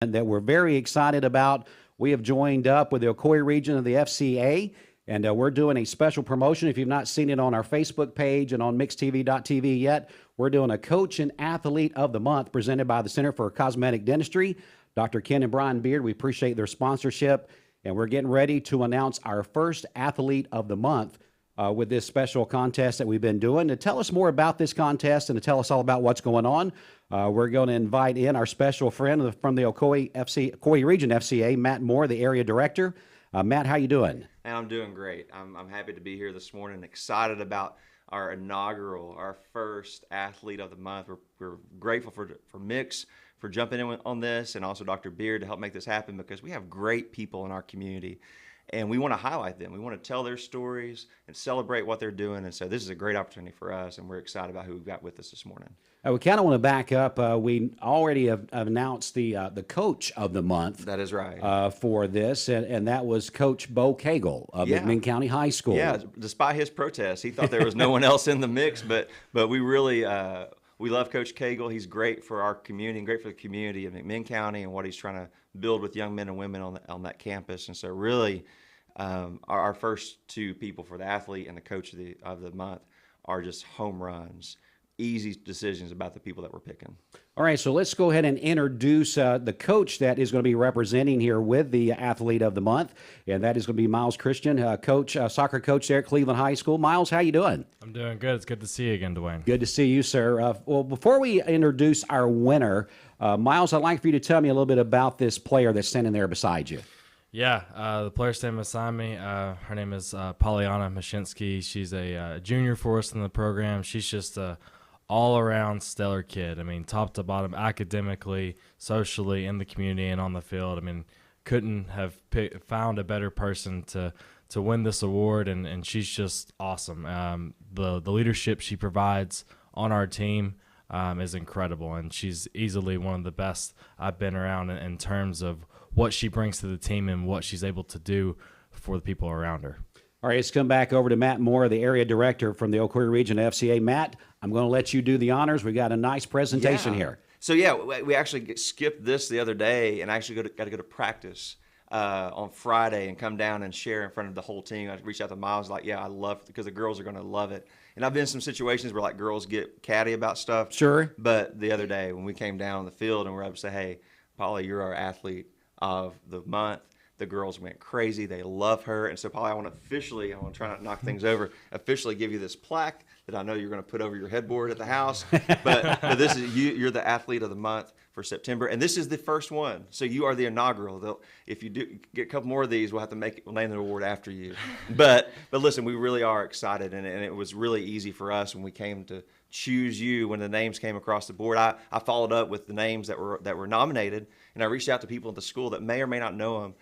that we're very excited about. We have joined up with the Ocoee region of the FCA, and we're doing a special promotion. If you've not seen it on our Facebook page and on mixtv.tv yet, we're doing a Coach and Athlete of the Month presented by the Center for Cosmetic Dentistry. Dr. Ken and Brian Beard, we appreciate their sponsorship, and we're getting ready to announce our first Athlete of the Month with this special contest that we've been doing. To tell us more about this contest and to tell us all about what's going on, we're going to invite in our special friend from the Ocoee Region FCA, Matt Moore, the area director. Matt, how you doing? I'm doing great. I'm happy to be here this morning, excited about our inaugural, our first Athlete of the Month. We're grateful for Mix for jumping in on this, and also Dr. Beard to help make this happen, because we have great people in our community. And we want to highlight them. We want to tell their stories and celebrate what they're doing. And so this is a great opportunity for us, and we're excited about who we've got with us this morning. We kind of want to back up. We already have announced the Coach of the Month. That is right. For this, and that was Coach Bo Cagle of McMinn County High School. Yeah, despite his protest, he thought there was no one else in the mix, but we really we love Coach Cagle. He's great for our community and great for the community of McMinn County and what he's trying to build with young men and women on that campus. And so really, our first two people for the Athlete and the Coach of the Month are just home runs, easy decisions about the people that we're picking. All right, so let's go ahead and introduce the coach that is going to be representing here with the Athlete of the Month, and that is going to be Miles Christian, soccer coach there at Cleveland High School. Miles, how you doing? I'm doing good. It's good to see you again, Dwayne. Good to see you, sir. Well, before we introduce our winner, Miles, I'd like for you to tell me a little bit about this player that's standing there beside you. Yeah, the player standing beside me, her name is Pollianna Moshensky. She's a junior for us in the program. She's just a all-around stellar kid. I mean, top to bottom, academically, socially, in the community, and on the field. I mean, couldn't have found a better person to win this award, and she's just awesome. The leadership she provides on our team is incredible, and she's easily one of the best I've been around in terms of what she brings to the team and what she's able to do for the people around her. All right, let's come back over to Matt Moore, the area director from the Ocoee Region FCA. Matt, I'm going to let you do the honors. We got a nice presentation here. So we actually skipped this the other day and actually got to go to practice on Friday and come down and share in front of the whole team. I reached out to Miles, like, I love it, because the girls are going to love it. And I've been in some situations where, like, girls get catty about stuff. Sure. But the other day when we came down on the field and we're able to say, hey, Polly, you're our Athlete of the Month, the girls went crazy. They love her. And so, Polly, I want to try not to knock things over, officially give you this plaque that I know you're going to put over your headboard at the house. But this is you're the Athlete of the Month for September. And this is the first one. So you are the inaugural. If you do get a couple more of these, we'll have to name the award after you. But listen, we really are excited. And it was really easy for us when we came to choose you. When the names came across the board, I followed up with the names that were nominated. And I reached out to people at the school that may or may not know them.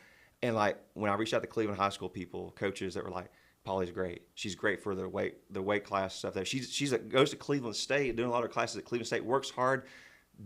And like when I reached out to Cleveland High School people, coaches that were like, Polly's great. She's great for the weight class stuff there. She goes to Cleveland State, doing a lot of classes at Cleveland State, works hard,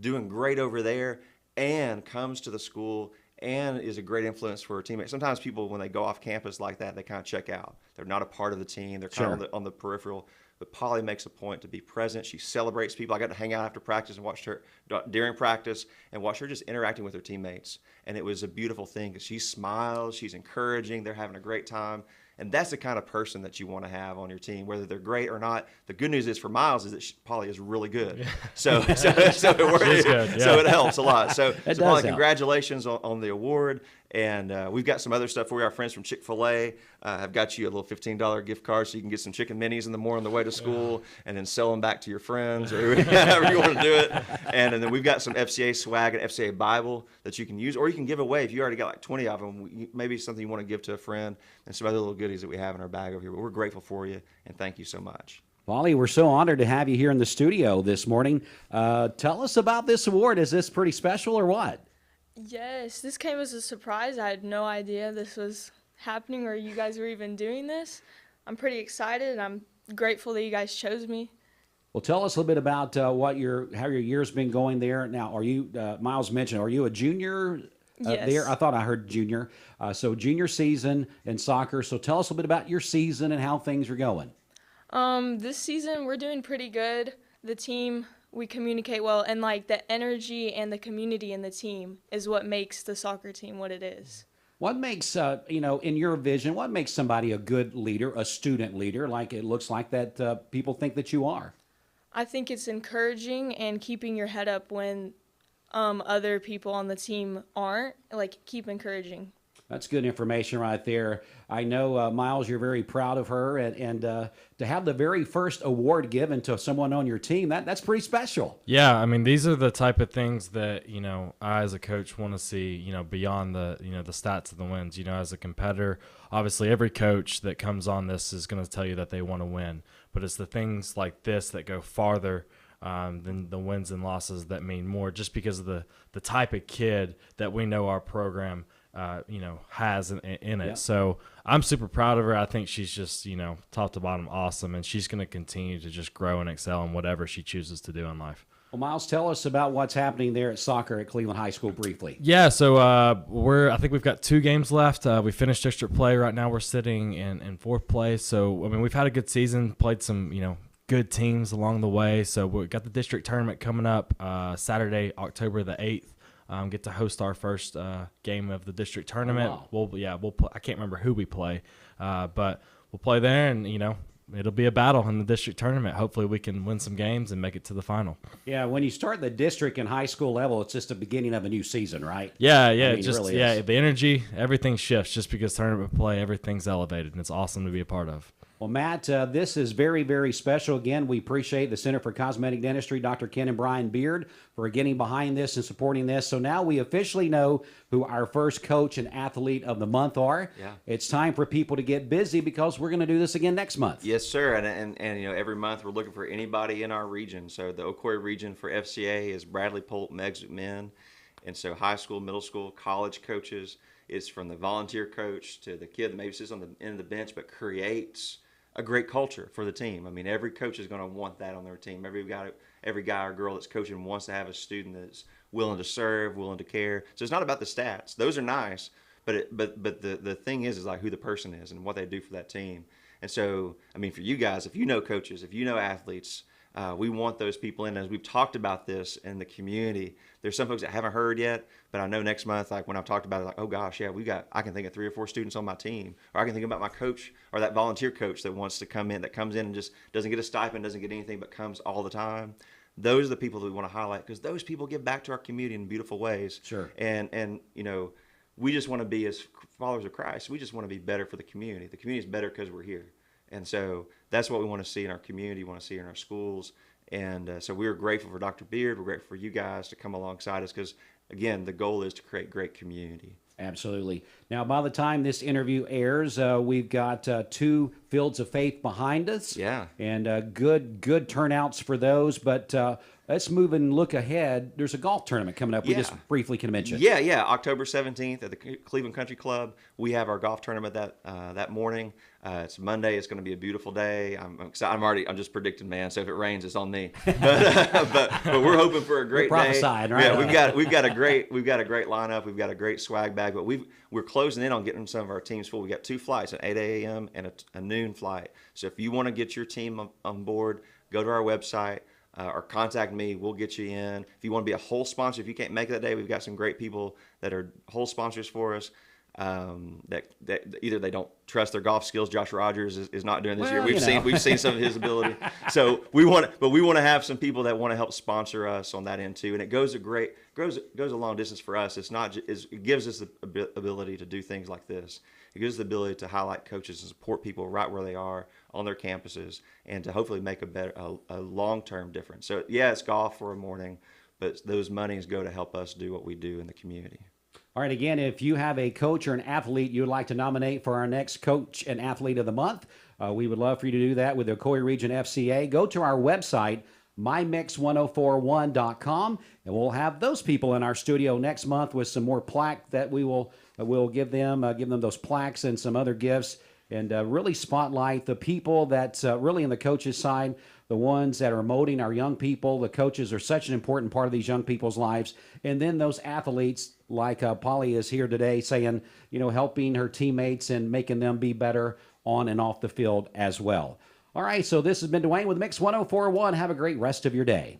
doing great over there, and comes to the school and is a great influence for her teammates. Sometimes people, when they go off campus like that, they kind of check out. They're not a part of the team. They're kind of on the peripheral. But Polly makes a point to be present. She celebrates people. I got to hang out after practice and watch her during practice and watch her just interacting with her teammates. And it was a beautiful thing because she smiles, she's encouraging, they're having a great time. And that's the kind of person that you want to have on your team, whether they're great or not. The good news is for Miles is that Polly is really good. Yeah. So it helps a lot. So Polly, congratulations on the award. And we've got some other stuff for you. Our friends from Chick-fil-A have got you a little $15 gift card so you can get some chicken minis in the morning on the way to school and then sell them back to your friends or however you want to do it. And then we've got some FCA swag and FCA Bible that you can use, or you can give away if you already got like 20 of them. Maybe something you want to give to a friend, and some other little goodies that we have in our bag over here. But we're grateful for you, and thank you so much. Polly, we're so honored to have you here in the studio this morning. Tell us about this award. Is this pretty special or what? Yes, this came as a surprise. I had no idea this was happening or you guys were even doing this. I'm pretty excited, and I'm grateful that you guys chose me. Well, tell us a little bit about how your year's been going there. Now, are you, Miles mentioned, are you a junior Yes. there? I thought I heard junior. So junior season in soccer. So tell us a little bit about your season and how things are going. This season we're doing pretty good. The team we communicate well, and like the energy and the community in the team is what makes the soccer team what it is. What makes, in your vision, what makes somebody a good leader, a student leader, like it looks like that people think that you are? I think it's encouraging and keeping your head up when other people on the team aren't. Like, keep encouraging. That's good information right there. I know, Miles, you're very proud of her, and to have the very first award given to someone on your team, that's pretty special. Yeah, I mean, these are the type of things that, I as a coach want to see, beyond the, the stats of the wins. As a competitor, obviously every coach that comes on this is going to tell you that they want to win. But it's the things like this that go farther than the wins and losses that mean more, just because of the type of kid that we know our program has in it. Yeah. So I'm super proud of her. I think she's just, top to bottom awesome, and she's going to continue to just grow and excel in whatever she chooses to do in life. Well, Miles, tell us about what's happening there at soccer at Cleveland High School briefly. Yeah, so I think we've got 2 games left. We finished district play. Right now we're sitting in 4th place. So, I mean, we've had a good season, played some, good teams along the way. So we've got the district tournament coming up Saturday, October the 8th. Get to host our first game of the district tournament. Oh, wow. We'll play, I can't remember who we play, but we'll play there, and it'll be a battle in the district tournament. Hopefully we can win some games and make it to the final. Yeah, when you start the district and high school level, it's just the beginning of a new season, right? Yeah, I mean, just it really is. the energy, everything shifts just because tournament play, everything's elevated, and it's awesome to be a part of. Well, Matt, this is very, very special. Again, we appreciate the Center for Cosmetic Dentistry, Dr. Ken and Brian Beard, for getting behind this and supporting this. So now we officially know who our first coach and athlete of the month are. Yeah. It's time for people to get busy because we're going to do this again next month. Yes, sir. And every month we're looking for anybody in our region. So the Ocoee region for FCA is Bradley Polk, Megs McMinn. And so high school, middle school, college coaches. It's from the volunteer coach to the kid that maybe sits on the end of the bench but creates a great culture for the team. I mean, every coach is going to want that on their team. Every guy or girl that's coaching wants to have a student that's willing to serve, willing to care. So it's not about the stats; those are nice, but the thing is like who the person is and what they do for that team. And so, I mean, for you guys, if you know coaches, if you know athletes, we want those people in. As we've talked about this in the community, there's some folks that haven't heard yet, but I know next month, like when I've talked about it, like, oh gosh, yeah, I can think of 3 or 4 students on my team, or I can think about my coach or that volunteer coach that wants to come in, that comes in and just doesn't get a stipend, doesn't get anything, but comes all the time. Those are the people that we want to highlight because those people give back to our community in beautiful ways. Sure. And we just want to be, as followers of Christ, we just want to be better for the community. The community is better because we're here. And so that's what we want to see in our community, we want to see in our schools. And so we're grateful for Dr. Beard. We're grateful for you guys to come alongside us because, again, the goal is to create great community. Absolutely. Now, by the time this interview airs, we've got 2 Fields of Faith behind us. Yeah. And good turnouts for those. But let's move and look ahead. There's a golf tournament coming up. We just briefly can mention. Yeah. October 17th at the Cleveland Country Club. We have our golf tournament that morning. It's Monday. It's going to be a beautiful day. I'm excited. I'm just predicting, man. So if it rains, it's on me. But we're hoping for a great day. Prophesying, right? Yeah, we've got a great lineup. We've got a great swag bag. But we're closing in on getting some of our teams full. We got 2 flights, an 8 a.m. and a noon flight. So if you want to get your team on board, go to our website. Or contact me. We'll get you in. If you want to be a whole sponsor, if you can't make it that day, we've got some great people that are whole sponsors for us. That either they don't trust their golf skills. Josh Rogers is not doing this year. We've seen some of his ability. So we want to have some people that want to help sponsor us on that end too. And it goes a long distance for us. It gives us the ability to do things like this. It gives us the ability to highlight coaches and support people right where they are on their campuses, and to hopefully make a long-term difference. So yeah, it's golf for a morning, but those monies go to help us do what we do in the community. All right, again, if you have a coach or an athlete you would like to nominate for our next Coach and Athlete of the Month, we would love for you to do that with the Ocoee Region FCA. Go to our website, mymix1041.com, and we'll have those people in our studio next month with some more plaque that we'll give them those plaques and some other gifts, and really spotlight the people that's really in the coaches' side, the ones that are molding our young people. The coaches are such an important part of these young people's lives. And then those athletes like Polly is here today saying, helping her teammates and making them be better on and off the field as well. All right, so this has been Dwayne with Mix 1041. Have a great rest of your day.